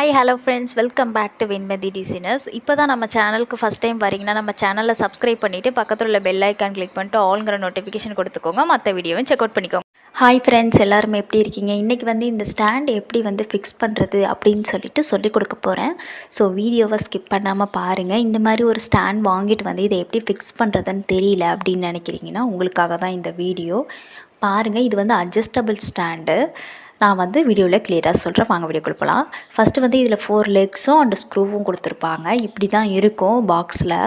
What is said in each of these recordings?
Hi hello friends, welcome back to Vinmathi designers. இப்போ தான் நம்ம சேனலுக்கு ஃபஸ்ட் டைம் வரீங்கன்னா நம்ம சேனலை சப்ஸ்கிரைப் பண்ணிவிட்டு பக்கத்தில் உள்ள பெல் ஐக்கான் கிளிக் பண்ணிட்டு ஆல்ங்கிற நோட்டிஃபிகேஷன் கொடுத்துக்கோங்க. மற்ற வீடியோவும் செக் அவுட் பண்ணிக்கோங்க. ஹாய் ஃப்ரெண்ட்ஸ், எல்லாருமே எப்படி இருக்கீங்க? இன்றைக்கி இந்த ஸ்டாண்ட் எப்படி ஃபிக்ஸ் பண்ணுறது அப்படின்னு சொல்லிக் கொடுக்க போகிறேன். ஸோ வீடியோவை ஸ்கிப் பண்ணாமல் பாருங்கள். இந்த மாதிரி ஒரு ஸ்டாண்ட் வாங்கிட்டு இதை எப்படி ஃபிக்ஸ் பண்ணுறதுன்னு தெரியல அப்படின்னு நினைக்கிறீங்கன்னா உங்களுக்காக தான் இந்த வீடியோ. பாருங்கள், இது அட்ஜஸ்டபிள் ஸ்டாண்டு. நான் வீடியோவில் கிளியராக சொல்கிறேன். வாங்க வீடியோ கொடுப்பலாம். ஃபஸ்ட்டு இதில் 4 லெக்ஸும் அண்ட் ஸ்க்ரூவும் கொடுத்துருப்பாங்க. இப்படி தான் இருக்கும் பாக்ஸில்.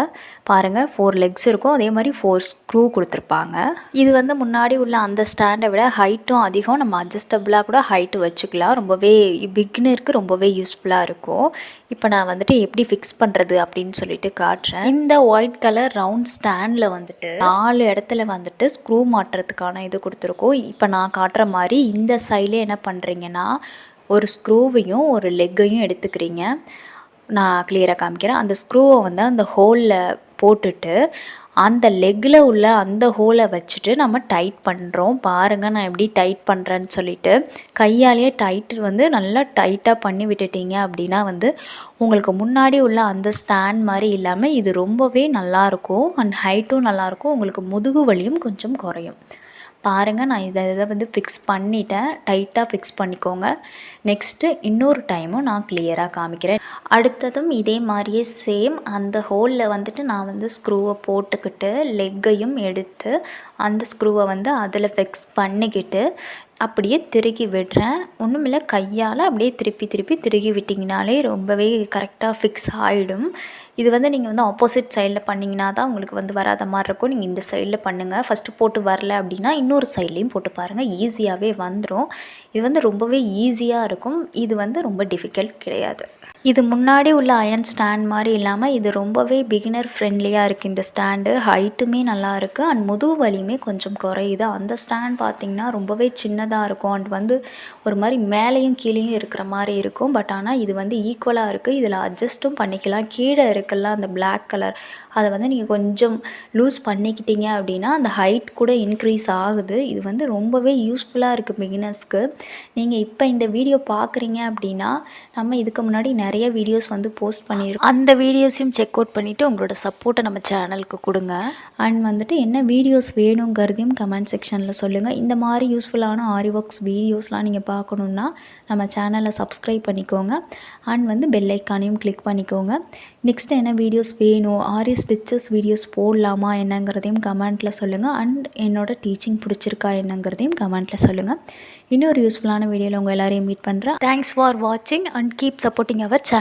பாருங்கள், 4 லெக்ஸ் இருக்கும், அதே மாதிரி 4 ஸ்க்ரூ கொடுத்துருப்பாங்க. இது முன்னாடி உள்ள அந்த ஸ்டாண்டை விட ஹைட்டும் அதிகம். நம்ம அட்ஜஸ்டபிளாக கூட ஹைட்டு வச்சுக்கலாம். ரொம்பவே பிகினருக்கு ரொம்பவே யூஸ்ஃபுல்லாக இருக்கும். இப்போ நான் எப்படி ஃபிக்ஸ் பண்ணுறது அப்படின்னு சொல்லிட்டு காட்டுறேன். இந்த ஒயிட் கலர் ரவுண்ட் ஸ்டாண்டில் 4 இடத்துல ஸ்க்ரூ மாட்டுறதுக்கான இது கொடுத்துருக்கோம். இப்போ நான் காட்டுற மாதிரி இந்த சைடில் என்ன பண்ணுறீங்கன்னா ஒரு ஸ்க்ரூவையும் ஒரு லெக்கையும் எடுத்துக்கிறீங்க. நான் கிளியராக காமிக்கிறேன். அந்த ஸ்க்ரூவை அந்த ஹோலில் போட்டுட்டு அந்த லெக்கில் உள்ள அந்த ஹோலை வச்சுட்டு நம்ம டைட் பண்ணுறோம். பாருங்கள், நான் எப்படி டைட் பண்ணுறேன்னு சொல்லிட்டு. கையாலேயே டைட்டு நல்லா டைட்டாக பண்ணி விட்டுட்டீங்க அப்படின்னா உங்களுக்கு முன்னாடி உள்ள அந்த ஸ்டாண்ட் மாதிரி இல்லாமல் இது ரொம்பவே நல்லாயிருக்கும். அண்ட் ஹைட்டும் நல்லாயிருக்கும். உங்களுக்கு முதுகு வலியும் கொஞ்சம் குறையும். பாருங்கள், நான் இதை ஃபிக்ஸ் பண்ணிட்டேன். டைட்டாக ஃபிக்ஸ் பண்ணிக்கோங்க. நெக்ஸ்ட்டு இன்னொரு டைமும் நான் கிளியராக காமிக்கிறேன். அடுத்ததும் இதே மாதிரியே சேம் அந்த ஹோலில் நான் ஸ்க்ரூவை போட்டுக்கிட்டு லெக்கையும் எடுத்து அந்த ஸ்க்ரூவை அதில் ஃபிக்ஸ் பண்ணிக்கிட்டு அப்படியே திருகி விடுறேன். ஒன்றுமில்லை, கையால் அப்படியே திருப்பி விட்டிங்கனாலே ரொம்பவே கரெக்டாக ஃபிக்ஸ் ஆகிடும். இது நீங்கள் ஆப்போசிட் சைடில் பண்ணிங்கன்னா தான் உங்களுக்கு வராத மாதிரி இருக்கும். நீங்கள் இந்த சைடில் பண்ணுங்கள். ஃபஸ்ட்டு போட்டு வரல அப்படின்னா இன்னொரு சைட்லேயும் போட்டு பாருங்கள். ஈஸியாகவே வந்துடும். இது ரொம்பவே ஈஸியாக இருக்கும். இது ரொம்ப டிஃபிகல்ட் கிடையாது. இது முன்னாடி உள்ள அயன் ஸ்டாண்ட் மாதிரி இல்லாமல் இது ரொம்பவே பிகினர் ஃப்ரெண்ட்லியாக இருக்குது. இந்த ஸ்டாண்டு ஹைட்டுமே நல்லா இருக்குது அண்ட் முதுகு வலியுமே கொஞ்சம் குறையுது. அந்த ஸ்டாண்ட் பார்த்திங்கன்னா ரொம்பவே சின்னதாக இருக்கும் அண்ட் ஒரு மாதிரி மேலேயும் கீழேயும் இருக்கிற மாதிரி இருக்கும். பட் ஆனால் இது ஈக்குவலாக இருக்குது. இதில் அட்ஜஸ்ட்டும் பண்ணிக்கலாம். கீழே இருக்குல்ல அந்த பிளாக் கலர், அதை நீங்கள் கொஞ்சம் லூஸ் பண்ணிக்கிட்டீங்க அப்படின்னா அந்த ஹைட் கூட இன்க்ரீஸ் ஆகுது. இது ரொம்பவே யூஸ்ஃபுல்லாக இருக்குது பிகினர்ஸ்க்கு. நீங்கள் இப்போ இந்த வீடியோ பார்க்குறீங்க அப்படின்னா நம்ம இதுக்கு முன்னாடி நிறைய வீடியோஸ் போஸ்ட் பண்ணியிருக்கோம். அந்த வீடியோஸையும் செக் அவுட் பண்ணிவிட்டு உங்களோட சப்போர்ட்டை நம்ம சேனலுக்கு கொடுங்க. அண்ட் என்ன வீடியோஸ் வேணுங்கிறதையும் கமெண்ட் செக்ஷனில் சொல்லுங்கள். இந்த மாதிரி யூஸ்ஃபுல்லான ஆரி ஒர்க்ஸ் வீடியோஸ்லாம் நீங்கள் பார்க்கணுன்னா நம்ம சேனலை சப்ஸ்கிரைப் பண்ணிக்கோங்க. அண்ட் பெல் ஐக்கானையும் கிளிக் பண்ணிக்கோங்க. நெக்ஸ்ட்டு என்ன வீடியோஸ் வேணும், ஆரி ஸ்டிச்சஸ் வீடியோஸ் போடலாமா என்னங்கிறதையும் கமெண்ட்டில் சொல்லுங்கள். அண்ட் என்னோட டீச்சிங் பிடிச்சிருக்கா என்னங்கிறதையும் கமெண்ட்டில் சொல்லுங்கள். இன்னொரு யூஸ்ஃபுல்லான வீடியோவில் உங்கள் எல்லாரையும் மீட் பண்ணுறேன். தேங்க்ஸ் ஃபார் வாட்சிங் and keep supporting our channel.